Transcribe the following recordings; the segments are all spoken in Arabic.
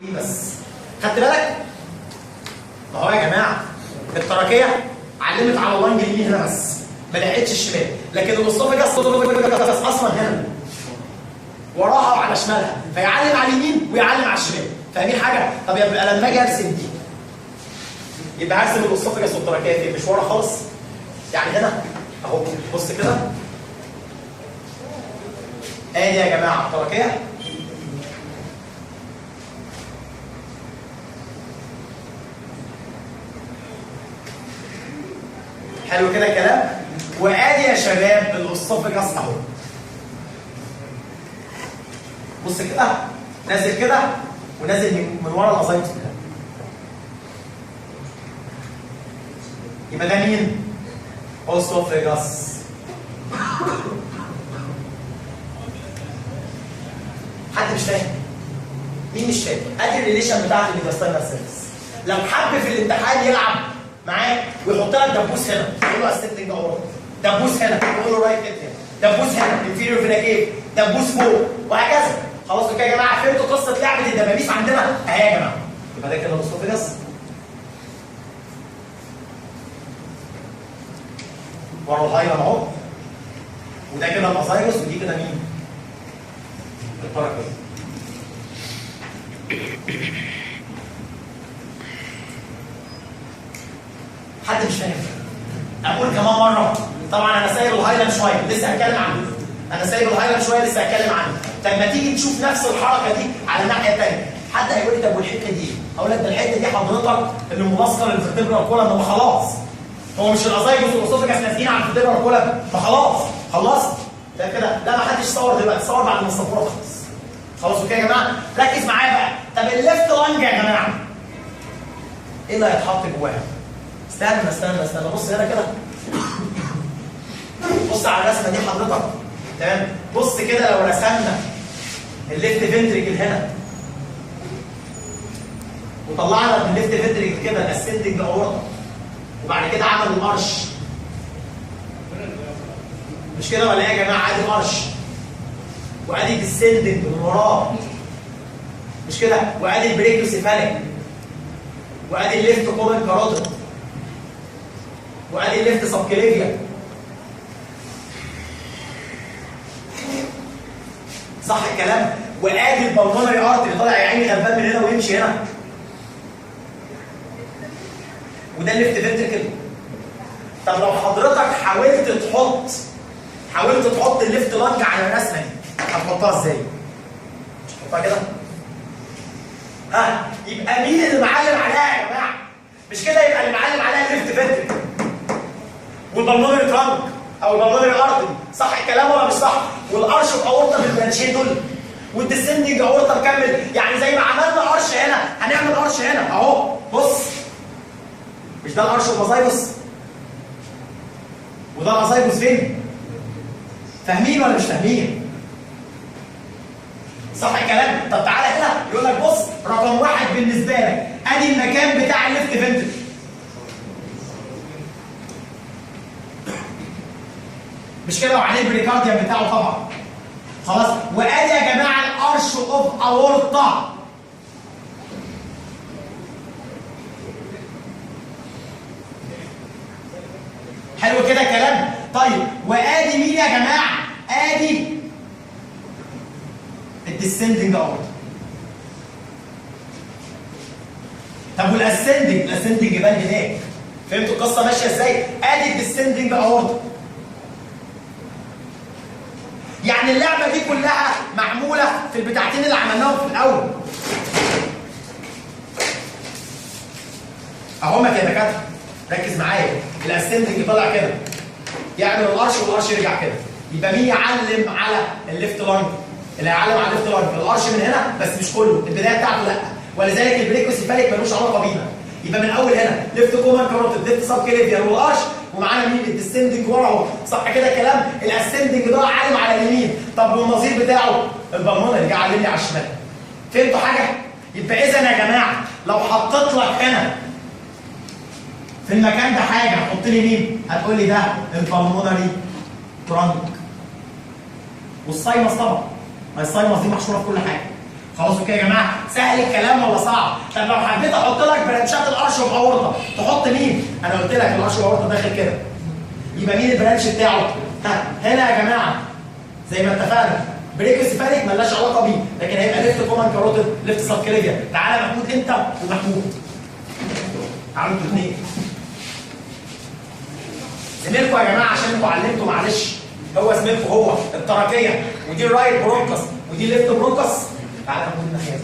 بس خدت بالك؟ ما هو يا جماعه التراكيه علمت على اللنج اليمين هنا بس ما لقيتش الشمال، لكن الاسوفجاس اصلا هنا وراها وعلى شمالها، فيعلم على اليمين ويعلم على الشمال. فاهمين حاجه؟ طب يبقى لما اجي ارسم دي يبقى هرسم الاسوفجاس والتراكيه فين؟ مش ورا خالص؟ يعني هنا اهو بص كده ادي يا جماعه التراكيه حلو كده الكلام؟ وادي يا شباب الاسوفجاس اهو. بص كده نازل كده ونازل من ورا الازايتس كده. يبقى ده مين؟ اسوفجاس. حد مش فاهم؟ مين مش فاهم؟ ادي الريليشن بتاعت الميدياستاينال سيرفيس. لو حب في الامتحان يلعب معاك ويحط لك دبوس هنا يقول له اسيتنج اورت، دبوس هنا يقول له رايت هيد، دبوس هنا انفيريور فينا كيف، دبوس فوق وهكذا. خلاص كده يا جماعه فهمتوا قصه لعبه الدبابيس عندنا؟ اهي يا جماعه. يبقى ده كده الاسوفجاس ورا الهايلم اهو، وده كده الازايروس، ودي كده مين؟ الباراكوز. حد مش فاهم؟ اقول كمان مره، طبعا انا سايب الهايلاند شويه لسه هتكلم عنه. انا سايب الهايلاند شويه لسه هتكلم عنه. طب ما تيجي تشوف نفس الحركه دي على الناحيه الثانيه. حد هيقول لي طب والحته دي ايه؟ اقول لك ده الحته دي حضرتك اللي ملاصقه للفرتبرال كولم. ما خلاص هو مش الازايجوس والاسوفجاس نازلين على الفرتبرال كولم، فخلاص خلصت. ده كده لا ما حدش صور دلوقتي، صور بعد ما السبوره تخلص. خلاص كده يا جماعه ركز معايا بقى. طب الليفت لانج يا جماعه ايه اللي هيتحط جواها؟ استنى بص هنا كده. بص على الرسمه دي حضرتك. تمام؟ بص كده لو رسمنا الليفت فنتريكل هنا وطلعنا من الليفت فنتريكل كده الاسندنج اورتا وبعد كده عمل القرش. مش كده ولا ايه يا جماعه؟ ادي القرش وادي الديسندنج من وراه. مش كده؟ وادي البريكيوسيفاليك وادي الليفت كومن كاروتيد وادي الليفت سبكليفيا. صح الكلام؟ وادي البلمونري ارتري طالع يا عيني غلبان من هنا ويمشي هنا. وده الليفت فنتريكل. طب لو حضرتك حاولت تحط الليفت لانج على الرسمه دي هتحطها ازاي؟ مش هتحطها كده؟ ها؟ يبقى مين اللي معلم عليها يا جماعه؟ مش كده يبقى اللي معلم عليها الليفت فنتريكل والبلمونري ترانك او البلمونري ارتري. صح الكلام ولا مش صح؟ والقرش الاورطه بالبرانشين دول والديسندنج اورطه مكمل. يعني زي ما عملنا قرش هنا هنعمل قرش هنا اهو. بص مش ده القرش الازايروس وده الازايروس فين؟ فاهمين ولا مش فاهمين؟ صح الكلام؟ طب تعالى هنا يقول لك بص رقم واحد بالنسبه لك ادي المكان بتاع الليفت فنتريكل. مش كده؟ وعليه البريكارديوم بتاعه طبعا. خلاص؟ وادي يا جماعه الارش اوف اورتا. حلو كده الكلام؟ طيب وادي مين يا جماعه؟ ادي الديسندنج اورتا. طب والاسندنج بان هناك. فهمتوا القصه ماشيه ازاي؟ ادي الديسندنج اورتا. يعني اللعبه دي كلها معموله في البتاعتين اللي عملناهم في الاول. اهما كده كده ركز معايا. الاسندنج طالع كده يعمل القرش والقرش يرجع كده. يبقى مين يعلم على الليفت لانج؟ اللي هيعلم على الليفت لانج القرش من هنا بس مش كله، البدايه بتاعته لا. ولذلك البريكوسيفاليك ملوش علاقه بينا. يبقى من اول هنا ليفت كومان كاروتيد ليفت سب كليفيا والقرش ومعانا مين؟ الديسندنج ورا اهو. صح كده الكلام؟ الاسندنج ده عالم على اليمين. طب والنظير بتاعه البلمونري جه علم لي على الشمال. فهمتوا حاجه؟ يبقى اذا يا جماعه لو حطيت لك هنا في المكان ده حاجه هتحط لي مين؟ هتقول لي ده البلمونري ترانك والساينس طبعا. ما الساينس دي محشوره في كل حاجه. خلاص كده يا جماعه؟ سهل الكلام ولا صعب؟ طب لو حبيت احط لك برانشات القرش والاورطه تحط مين؟ انا قلت لك القرش والاورطه داخل كده. يبقى مين البرانش بتاعه؟ هنا يا جماعه زي ما اتفقنا بريكوسيفاليك مالهاش علاقه بيه، لكن هيبقى ليفت كومان كاروتيد ليفت سبكليفيا. تعالى محمود انت ومحمود. تعالوا انتوا الاثنين. زميلكم يا جماعه عشان انتوا علمتوا معلش هو زميلكم هو التراكيه ودي الرايت برونكس ودي الليفت برونكس. تعالى محمود الناحيه دي.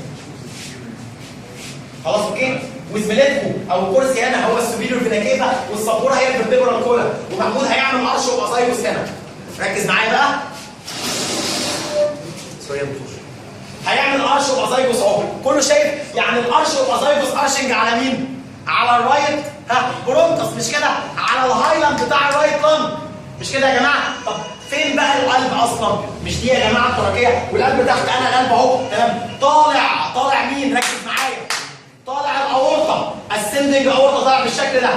خلاص اوكي؟ وزميلتكم او الكرسي هنا هو السوبيريور فينا كيفا والسبوره هي الفيرتيبرال كولا ومحمود هيعمل قرش وقصايبس هنا. ركز معايا بقى. سوري يا دكتور. هيعمل قرش وقصايبس اهو. كله شايف يعني القرش وقصايبس قرشنج على مين؟ على الرايت برونكس مش كده؟ على الهايلاند بتاع الرايت لانج. مش كده يا جماعه؟ طب فين بقى القلب اصلا؟ مش دي يا جماعه التراكيه والقلب تحت انا القلب اهو تمام؟ طالع مين؟ ركز معايا. طالع الاورطه اسندنج اورطه طالع بالشكل ده.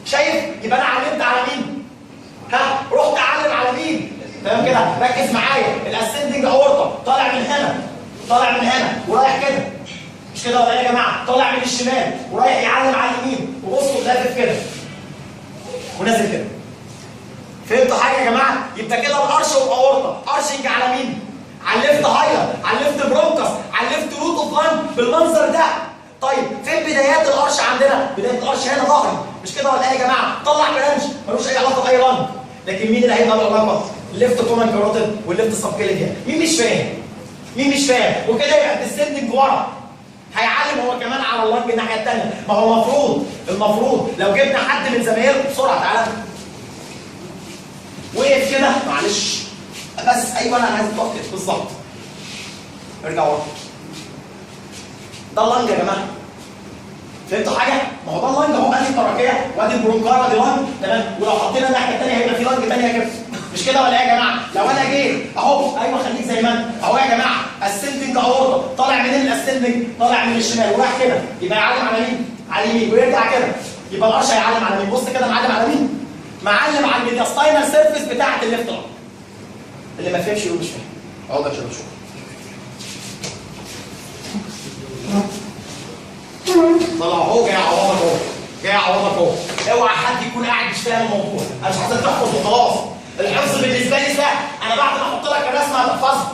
شايف؟ يبقى انا علمت على مين؟ رحت اعلم على مين؟ تمام كده؟ ركز معايا الاسندنج اورطه طالع من هنا ورايح كده. مش كده ولا ايه يا جماعه؟ طالع من الشمال ورايح يعلم على اليمين وبصوا لافف كده ونازل كده. فهمتوا حاجه يا جماعه؟ يبقى كده القرش والاورطه قرشنج على مين؟ على الليفت هايلاند، على الليفت برونكس، على الليفت روت اوف لانج بالمنظر ده. طيب فين بدايات القرش عندنا؟ بدايه القرش هنا ظهري. مش كده ولا ايه يا جماعه؟ طلع برانش ملوش اي علاقه باي لانج. لكن مين اللي هيبقى له علاقه؟ الليفت كومان كاروتيد والليفت سبكليفيا. مين مش فاهم؟ وكده يبقى الديسندنج ورا. هيعلم هو كمان على اللانج الناحيه الثانيه. ما هو المفروض لو جبنا حد من زمايله بسرعه تعالى. وقف كده معلش بس ايوه انا عايز تقف كده بالظبط. ارجع ورا. ده اللانج يا جماعه. فهمتوا حاجه؟ ما هو ده اللانج اهو ادي التراكيه وادي البرونكار ادي لانج تمام؟ ولو حطينا الناحيه الثانيه هيبقى في لانج ثانيه كده. مش كده ولا ايه يا جماعه؟ لو انا جيت اهو ايوه خليك زي ما انت اهو يا جماعه اسندنج اورطه طالع منين الاسندنج؟ طالع من الشمال وراح كده يبقى يعلم على مين؟ على اليمين ويرجع كده يبقى القرش هيعلم على مين؟ بص كده معلم على مين؟ معلم على الميدياستاينال سيرفيس بتاعت الليفت لانج. اللي ما فهمش يقول مش فاهم. اهو ده عشان اشوف. طلع اهو جاي يعوضك اهو. اوعى حد يكون قاعد مش فاهم الموضوع. انا مش عايزك تحفظ وخلاص. الحفظ بالنسبه لي سهل. انا بعد ما احط لك الرسمه هتحفظها.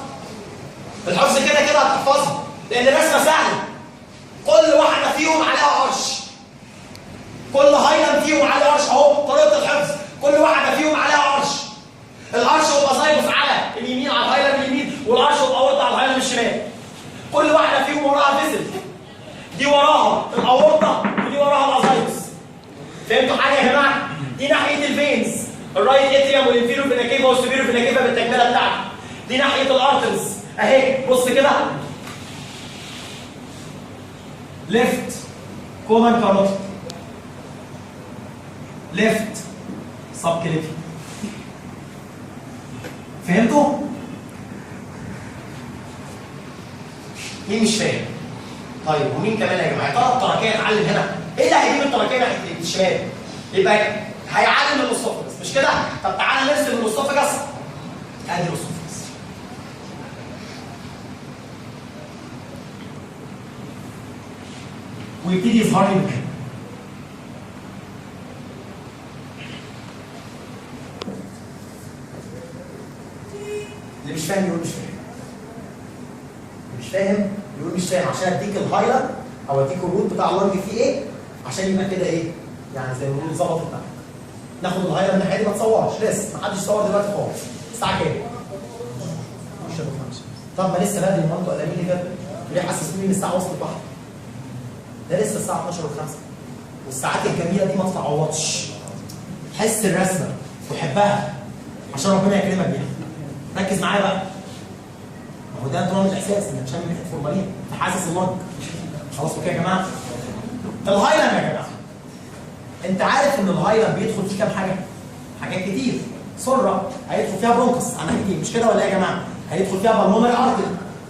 الحفظ كده هتحفظها لان الرسمه سهله. كل واحده فيهم عليها قرش. كل هايلاند فيهم عليه قرش اهو طريقه الحفظ. كل واحده فيهم عليها قرش. القرش والقصايبس على اليمين على الهايلاند اليمين والقرش والاورطه على الهايلاند الشمال. كل واحده فيهم وراها فيزل. دي وراها الاورطه ودي وراها القصايبس. فهمتوا حاجه يا جماعه؟ دي ناحيه الفينز الرايت اتريوم والانفيريور فينا كيفا والسوبيريور فينا كيفا بالتكمله بتاعته. دي ناحيه الارترز اهي بص كده. ليفت كومان كاروتيد ليفت سبكليفيا. فهمتوا؟ مين مش فاهم؟ طيب ومين كمان يا جماعه؟ ترى التراكيه اتعلم هنا. ايه اللي هيجيب التراكيه ناحيه الشمال؟ يبقى هيعلم الاسوفجس مش كده؟ طب تعالى نرسم الاسوفجس. ادي الاسوفجس. ويبتدي يظهر لي من هنا. اللي مش فاهم يقول مش فاهم. مش فاهم يقول مش فاهم عشان اديك الهايلاند او اديك الروت بتاع اللانج فيه ايه عشان يبقى كده ايه؟ يعني زي ما بنقول ظبط الدنيا. ناخد الهايلاند الناحيه دي ما تصورش لسه ما حدش يصور دلوقتي خالص. الساعه كام؟ 10:05. طب ما لسه بدري ما انتوا قلقانين ليه كده؟ ليه حاسسين ان الساعه وصلت بحر؟ ده لسه الساعه 12:05 والساعات الجميله دي ما تتعوضش. حس الرسمه وحبها عشان ربنا يكرمك بيها. ركز معايا بقى. ما هو ده نوع من الاحساس انك شامم ريحه فورمالين فحاسس اللانج. خلاص كده يا جماعه؟ الهايلاند يا جماعه. انت عارف ان الهايلاند بيدخل فيه كام حاجه؟ حاجات كتير. سره هيدخل فيها برونكس على كتير مش كده ولا ايه يا جماعه؟ هيدخل فيها بالمونري ارتري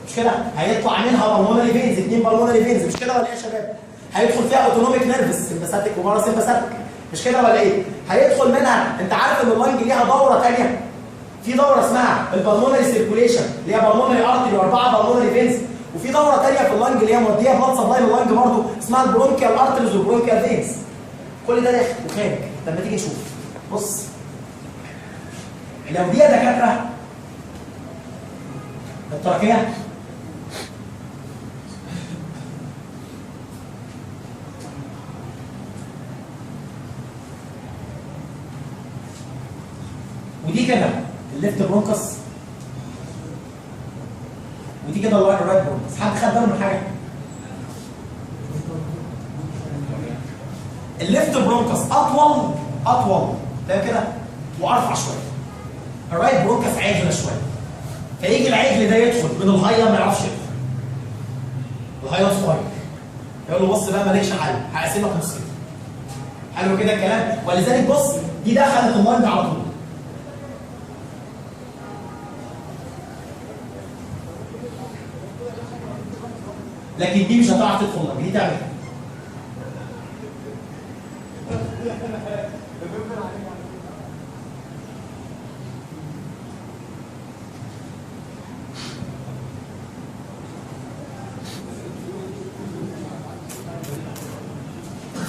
مش كده؟ هيطلع منها بالمونري فينز 2 بالمونري فينز مش كده ولا ايه يا شباب؟ هيدخل فيها اوتونوميك نيرفس سمباثيك وبارا سمباثيك مش كده ولا ايه؟ هيدخل منها انت عارف ان اللانج ليها دوره ثانيه؟ في دوره اسمها البالمونري سيركوليشن اللي هي بالمونري ارتري و4 بالمونري فينز وفي دوره ثانيه في اللنج اللي هي موديه بلاد سبلاي لللنج برضه اسمها البرونكيال ارتريز والبرونكيال فينز. كل ده داخل وخارج. لما تيجي تشوف بص لو دي يا دكاتره التركيه ودي كده الليفت برونكس ودي كده الرايت برونكس. حد خد باله من حاجه؟ الليفت برونكس اطول تمام كده وارفع شويه. الرايت برونكس عاجله شويه. فيجي العجل ده يدخل من الهايلم ما يعرفش يدخل. الهايلم صغير. يقول له بص بقى مالكش حل، هقسمك نصين. حلو كده الكلام؟ ولذلك بص دي دخلت اللنج على طول. لكن دي مش هتعرف تدخل لك، دي تعمل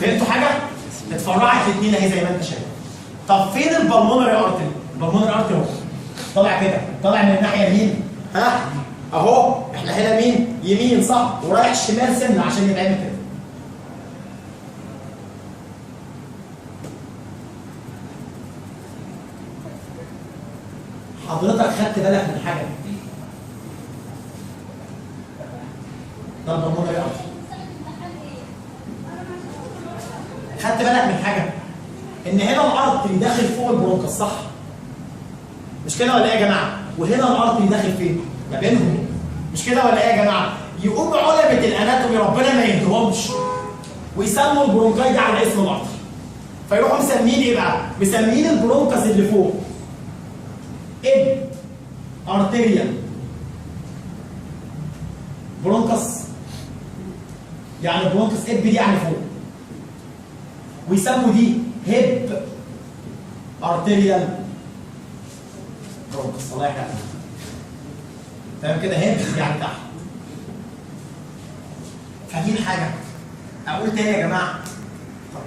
فهمتوا حاجه؟ اتفرعت الاثنين اهي زي ما انت شايف. طب فين البلمونري ارتري؟ البلمونري ارتري اهو طالع كده، طالع من الناحيه اليمين. ها؟ اهو احنا هنا مين؟ يمين صح؟ ورايح شمال سنه عشان يتعمل كده. حضرتك خدت بالك من حاجه؟ ده البلمونري ارتري. خدت بالك من حاجه؟ ان هنا الارتري داخل فوق البرونكس صح؟ مش كده ولا ايه يا جماعه؟ وهنا الارتري داخل فين؟ ما بينهم. مش كده ولا ايه يا جماعه؟ يقوم علماء الاناتومي ربنا ما يهدهمش ويسموا البرونكاي ده على اسم الارتري. فيروحوا مسمين ايه بقى؟ مسمين البرونكس اللي فوق اب ارتيريال برونكس. يعني برونكس اب دي يعني فوق. ويسموا دي هيب ارتيريال برونكس. الله يحفظك. تمام كده هيب يعني تحت. فاهمين حاجه؟ اقول تاني يا جماعه. طب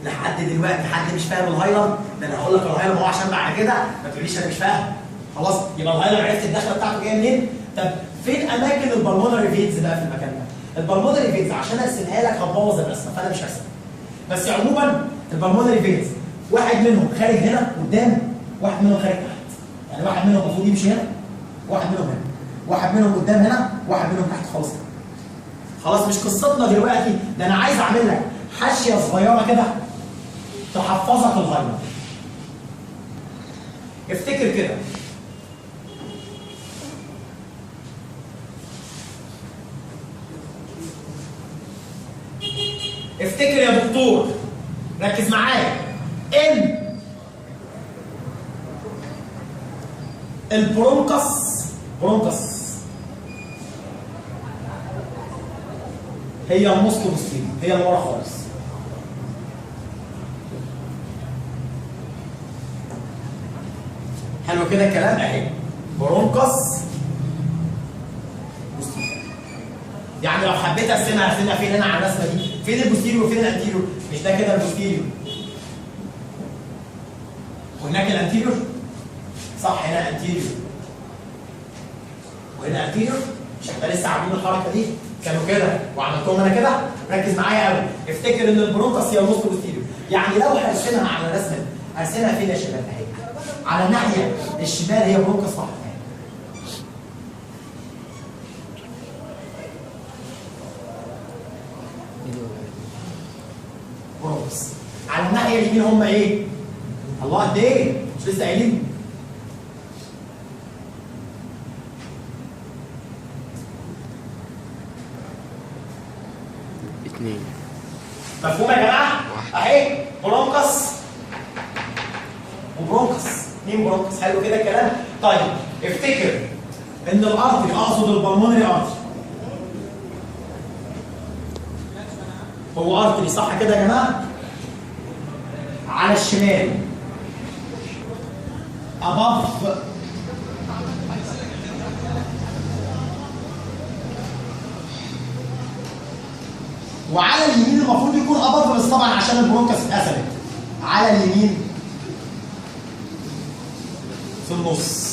لحد دلوقتي حد مش فاهم الهايلم؟ ده انا هقول لك الهايلم هو عشان بعد كده ما تقوليش انا مش فاهم. خلاص يبقى الهايلم عرفت الدخله بتاعته جايه منين؟ طب فين اماكن البلمونري فينز بقى في المكان ده؟ البلمونري فينز عشان ارسمها لك هتبوظ الرسمه فانا مش هرسمها. بس عموما البلمونري فينز واحد منهم خارج هنا قدام، واحد منهم خارج تحت. يعني واحد منهم المفروض يمشي هنا، واحد منهم هنا، واحد منهم قدام هنا، واحد منهم تحت خالص. خلاص مش قصتنا دلوقتي، ده انا عايز اعمل لك حاشيه صغيره كده تحفظك الهايلم. افتكر كده افتكر يا دكتور، ركز معايا. ان البرونكس هي الموستوبوستيريور، هي اللي ورا خالص. حلو كده الكلام اهي. برونكس يعني لو حبيت ارسمها فين هنا على الرسمه دي؟ فين البوستيريور وفين الانتيريور؟ مش ده كده البوستيريور وهناك الانتيريور صح؟ هنا انتيريور وهنا انتيريور. مش احنا لسه عاملين الحركه دي؟ كانوا كده وعملتهم انا كده. ركز معايا قوي. افتكر ان البرونكس هي النص بوستيريور. يعني لو هرسمها على الرسمه دي هرسمها فين يا شباب؟ اهي على الناحيه الشمال هي برونكس صح. برونكس. على الناحيه اليمين هم ايه؟ الله قد ايه؟ مش لسه قايلين؟ اثنين. مفهوم يا جماعه؟ اهي برونكس وبرونكس. اثنين برونكس. حلو كده الكلام؟ طيب افتكر ان الارتري اقصد البلمونري ارتري هو ارتري صح كده يا جماعه؟ على الشمال above وعلى اليمين المفروض يكون اباف، بس طبعا عشان البرونكس اتقسمت على اليمين في النص.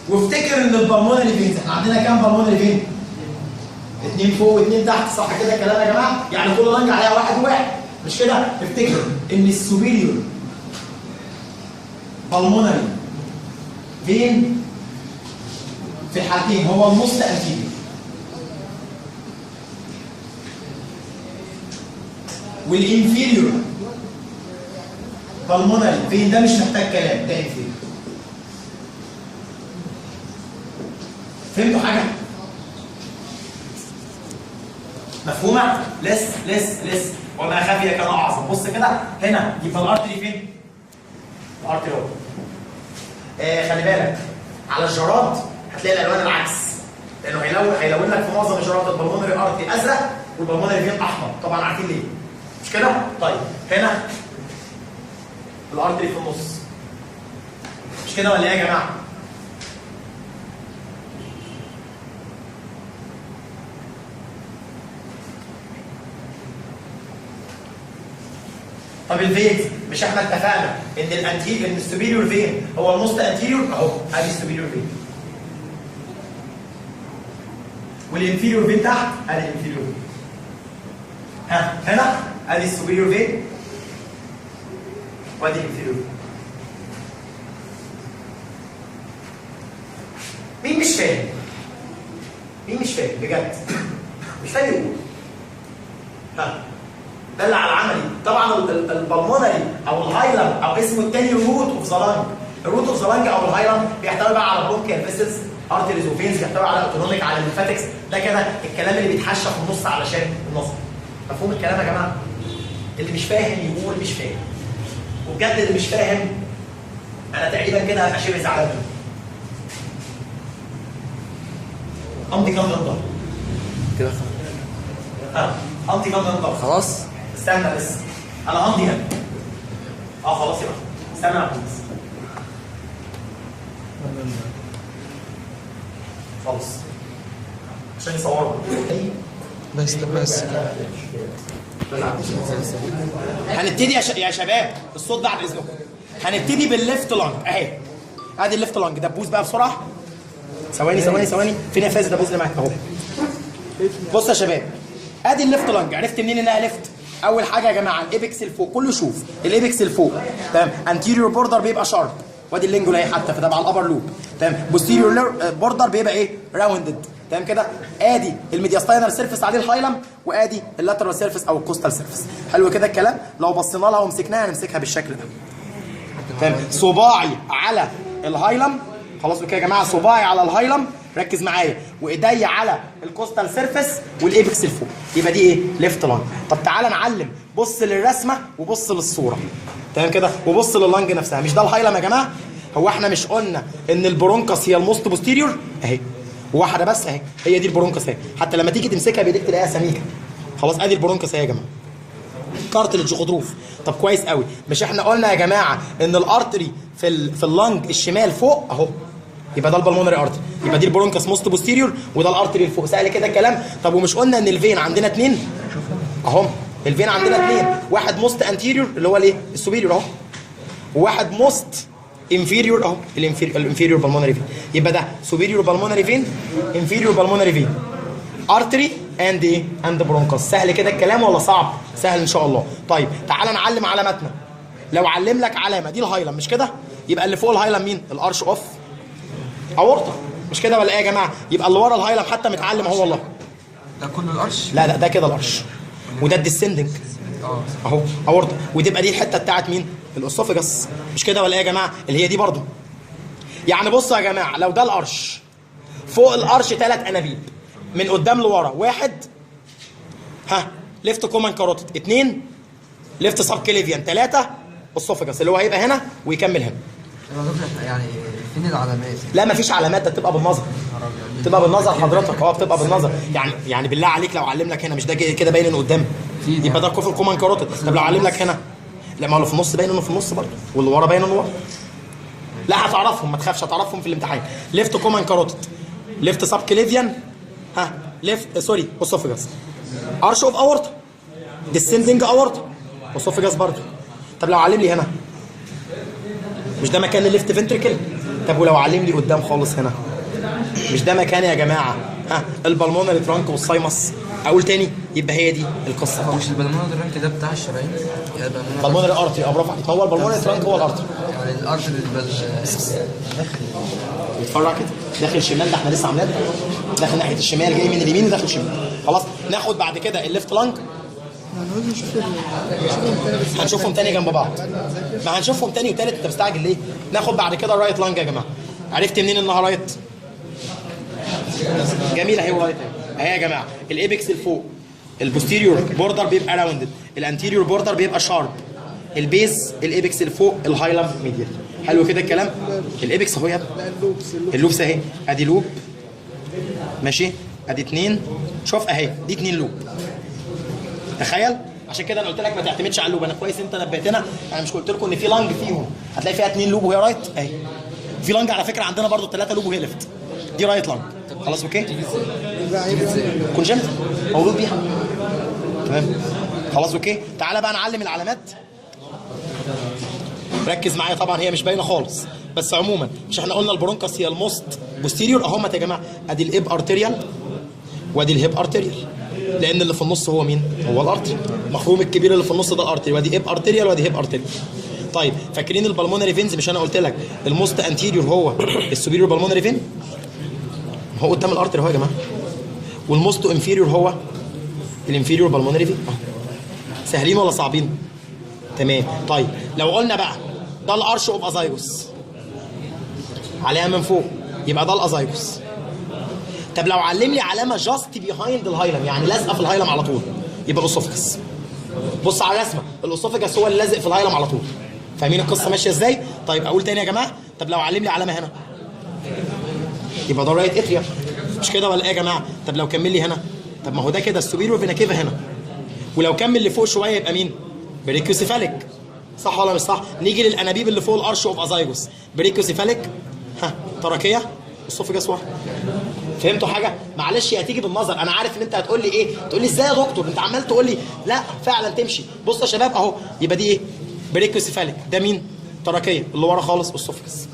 وافتكر ان البلمونري فينز احنا عندنا كام بلمونري فين؟ 2 فوق و2 تحت، صح كده الكلام يا جماعه؟ يعني كل لنج عليها واحد وواحد، مش كده؟ افتكر ان السوبيريور بلمونري فين في الحالتين هو الموست انتيريور، والانفيريور بالمونري فين ده مش محتاج كلام، ده انفيريور. فهمتوا حاجه؟ مفهومه؟ لس وما خفي كان اعظم. بص كده هنا يبقى الارتري فين؟ الارتري اهو. خلي بالك على الجراد هتلاقي الالوان العكس، لانه هيلون لك في معظم الجراد البلمونري ارتري ازرق والبلمونري فين احمر، طبعا عارفين ليه؟ مش كده؟ طيب هنا الارتري في النص، مش كده ولا ايه يا جماعه؟ طب الفينز مش احنا اتفقنا ان ان السوبيريور فين هو الموست انتيريور اهو، ادي السوبيريور فين. والانفيريور فين تحت، ادي الانفيريور فين. هنا ادي السوبيريور فين وادي الانفيريور فين. مين مش فاهم؟ مين مش فاهم بجد؟ مش فاهم يقول. ده اللي على العملي. طبعا البلمونري او الهايلم او اسمه الثاني روت اوف ذا لانج. الروت اوف ذا لانج او الهايلم بيحتوي بقى على برونكيال فيسلز، ارتريز وفينز، بيحتوي على اوتونوميك، على الليمفاتكس. ده كده الكلام اللي بيتحشى في النص علشان النص. مفهوم الكلام يا جماعه؟ اللي مش فاهم يقول مش فاهم. وبجد اللي مش فاهم انا تقريبا كده هبقى شبه زعلان منه. امضي كام نقطه؟ كده امضي كام نقطه؟ خلاص استنى بس انا همضي هنا. خلاص يبقى استنى يا عبد خلاص عشان يصوروا بس هنبتدي يا شباب الصوت بعد اذنكم. هنبتدي بالليفت لانج اهي. ادي الليفت لانج، دبوس بقى بسرعه. ثواني فين يا فايز؟ دبوس اللي معاك اهو. بص يا شباب ادي الليفت لانج. عرفت منين انها ليفت؟ اول حاجه يا جماعه الايبكس الفوق، كله شوف الايبكس الفوق تمام. انتيريور بوردر بيبقى شارب، وادي اللينجول اهي حتى فتبع الابر لوب تمام. بوستيريور بوردر بيبقى ايه؟ راوندد تمام كده. ادي الميدياستاينر سيرفيس عليه الهايلم، وادي اللاترال سيرفيس او الكوستال سيرفيس. حلو كده الكلام. لو بصينا لها ومسكناها هنمسكها بالشكل ده تمام. صباعي على الهايلم، خلاص كده يا جماعه، صباعي على الهايلم، ركز معايا، وايدي على الكوستال سيرفيس والايبكس الفوق. يبقى دي ايه؟ ليفت لانج. طب تعالى نعلم، بص للرسمه وبص للصوره تمام كده، وبص لللانج نفسها. مش ده الهايلم يا جماعه؟ هو احنا مش قلنا ان البرونكس هي الموست بوستيريور اهي، واحده بس اهي، هي دي البرونكس اهي. حتى لما تيجي تمسكها بايديك تلاقيها سميكه. خلاص ادي البرونكس اهي يا جماعه، كارتلج غضروف. طب كويس قوي. مش احنا قلنا يا جماعه ان الارتري في اللانج الشمال فوق اهو، يبقى ده البلمونري ارتري، يبقى دي البرونكس موست بوستيريور وده الارتري اللي فوق. سهل كده الكلام. طب ومش قلنا ان الفين عندنا اثنين اهو؟ الفين عندنا اثنين، واحد موست انتيريور اللي هو الايه؟ السوبيريور اهو، وواحد موست انفيريور اهو، الانفيريور بالمونري فين. يبقى ده سوبيريور بالمونري فين، انفيريور بالمونري فين، ارتري اند ايه؟ اند برونكس. سهل كده الكلام ولا صعب؟ سهل ان شاء الله. طيب تعالى نعلم علاماتنا. لو علم لك علامه دي الهايلم مش كده؟ يبقى اللي فوق الهايلم مين؟ الارش اوف اورطه، مش كده ولا ايه يا جماعه؟ يبقى اللي ورا الهايلم حتى متعلم اهو والله. ده كله الارش؟ لا ده كده الارش، وده الديسندنج اهو اورطه، وتبقى دي الحته بتاعت مين؟ الاسوفجس، مش كده ولا ايه يا جماعه؟ اللي هي دي برضو. يعني بصوا يا جماعه، لو ده الارش، فوق الارش 3 انابيب من قدام لورا، واحد ليفت كومان كاروتيد، 2 ليفت سب كليفيان، 3 اسوفجس اللي هو هيبقى هنا ويكمل هنا. يعني فين العلامات؟ لا مفيش علامات، ده بتبقى بالنظر. بتبقى بالنظر حضرتك، بتبقى بالنظر. يعني بالله عليك لو علم لك هنا، مش ده كده باين انه قدام؟ يبقى ده كوفر كومان كاروتيد. طب لو علم لك هنا، لا ما هو في النص باين انه في النص برضه، واللي ورا باين انه ورا. لا هتعرفهم، ما تخافش، هتعرفهم في الامتحان. ليفت كومان كاروتيد ليفت سب كليفيان، ها ليفت سوري اسوفجاس، ارش اوف اورتا، ديسندنج اورتا، اسوفجاس برضه. طب لو علم لي هنا، مش ده مكان الليفت فنتريكل؟ طب ولو علم لي قدام خالص هنا، مش ده مكان يا جماعه ها البلمونري ترانك والسايمس؟ اقول تاني، يبقى هي دي القصه. هو مش البلمونة درانك ده بتاع الشرايين؟ البلمونري ارتري، برافو عليك، هو البلمونري ترانك هو الارتري. يعني الارتري اتفرج كده، داخل شمال، ده احنا لسه عاملين داخل ناحيه الشمال، جاي من اليمين وداخل شمال. خلاص ناخد بعد كده الليفت لانج، هنشوفهم تاني جنب بعض، ما هنشوفهم تاني وتالت، انت مستعجل ليه؟ ناخد بعد كده الرايت لانج يا جماعه. عرفت منين انها رايت؟ جميل اهي رايت اهي يا جماعه. الايبكس لفوق، البوستيريور بوردر بيبقى راوندد، الانتيريور بوردر بيبقى شارب، البيز الايبكس لفوق، الهايلم ميديال. حلو كده الكلام؟ الايبكس اهو يا ابني، اللوبس اهي، ادي لوب ماشي، ادي 2، شوف اهي دي 2 لوب. تخيل، عشان كده انا قلت لك ما تعتمدش على اللوب، انا كويس انت نبهتنا، انا مش قلت لكم ان في لانج فيهم هتلاقي فيها 2 لوب وهي رايت اهي. في لانج على فكره عندنا برضو 3 لوب وهي ليفت، دي رايت لانج. خلاص اوكي؟ كونجنت مولود بيها، تمام. خلاص اوكي، تعالى بقى نعلم العلامات. ركز معايا، طبعا هي مش باينه خالص، بس عموما مش احنا قلنا البرونكاس هي الموست بوستيريور اهمت يا جماعه، ادي الاب ارتيريال وادي الهيب ارتيريال، لان اللي في النص هو مين؟ هو الارتري، المخروم الكبير اللي في النص ده الارتري، وادي اب ارتيريال وادي هيب ارتيريال. طيب فاكرين البلمونري فينز؟ مش انا قلت لك الموست انتيريور هو السوبيريور بالمونري فين؟ هو قدام الارتري اهو يا جماعه، والموست انفيريور هو الانفيريور بالمونري فين. سهلين ولا صعبين؟ تمام. طيب لو قلنا بقى ده الارش اوف ازايجوس عليها من فوق، يبقى ده الازايجوس. طب لو علم لي علامه جاست بيهايند الهايلم، يعني لازقه في الهايلم على طول، يبقى الاسوفجس. بص على الرسمه، الاسوفجس هو اللي لازق في الهايلم على طول. فاهمين القصه ماشيه ازاي؟ طيب اقول تاني يا جماعه، طب لو علم لي علامه هنا، يبقى ده رايت اتريا، مش كده ولا ايه يا جماعه؟ طب لو كمل لي هنا، طب ما هو ده كده السوبيريور فينا كيفا هنا، ولو كمل لفوق شويه يبقى مين؟ بريكيوسيفاليك، صح ولا مش صح؟ نيجي للانابيب اللي فوق الارش اوف ازايجوس، بريكيوسيفاليك، ها تراكيه، اسوفجس واحد. فهمتوا حاجه؟ معلش هي هتيجي بالنظر، انا عارف ان انت هتقول لي ايه؟ تقول لي ازاي يا دكتور؟ انت عمال تقول لي لا فعلا تمشي. بصوا يا شباب اهو، يبقى دي ايه؟ بريكيوسيفاليك، ده مين؟ تراكيه، اللي ورا خالص اسوفجس.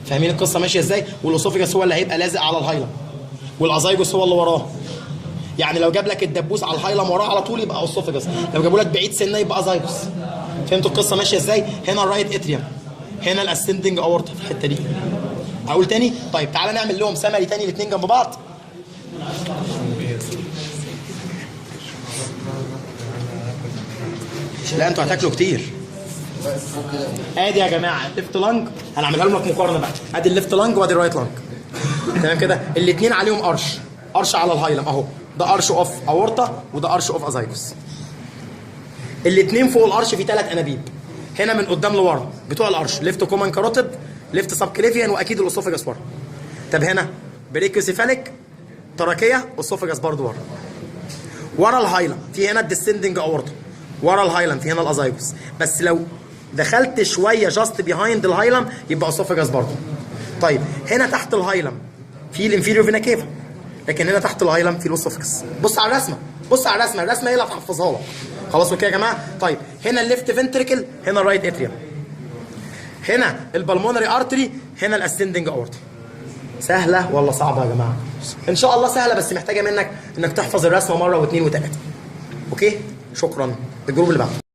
فاهمين القصه ماشيه ازاي؟ والاسوفجس هو اللي هيبقى لازق على الهايلم، والازايجوس هو اللي وراه. يعني لو جاب لك الدبوس على الهايلم وراه على طول يبقى اسوفجس، لو جابوا لك بعيد سنه يبقى ازايجوس. فهمتوا القصه ماشيه ازاي؟ هنا الرايت اتريوم، هنا الاسندنج اورتا في الحته دي. اقول تاني؟ طيب تعالى نعمل لهم سمري تاني الاثنين جنب بعض. لا انتوا هتاكلوا كتير. ادي يا جماعه الليفت لانج، هنعملها لهم لك مقارنه بقى، ادي الليفت لانج وادي الرايت لانج. تمام كده؟ الاثنين عليهم ارش على الهايلم اهو، ده ارش اوف اورتا وده ارش اوف ازايجوس. الاثنين فوق الارش في 3 انابيب، هنا من قدام لورا بتوع الارش، ليفت كومان كاروتيد، ليفت سب كليفيان، واكيد الاسوفجس ورا. طب هنا بريكيوسيفاليك، تراكيه، اسوفجس برضه ورا. ورا الهايلم في هنا الديسندنج اورتا، ورا الهايلم في هنا الازايجوس، بس لو دخلت شويه جاست بيهايند الهايلم يبقى اسوفجس برضه. طيب هنا تحت الهايلم في الانفيريور فينا كيفا، لكن هنا تحت الهايلم في الاسوفجس. بص على الرسمه، بص على الرسمه، الرسمه هي اللي هتحفظها لك. خلاص اوكي يا جماعه؟ طيب هنا الليفت فنتريكل، هنا الرايت اتريوم، هنا البلمونري ارتري، هنا الاسندنج اورتا. سهله ولا صعبه يا جماعه؟ ان شاء الله سهله، بس محتاجه منك انك تحفظ الرسمه مره واثنين وثلاثه. اوكي؟ شكرا. الجروب اللي بعده.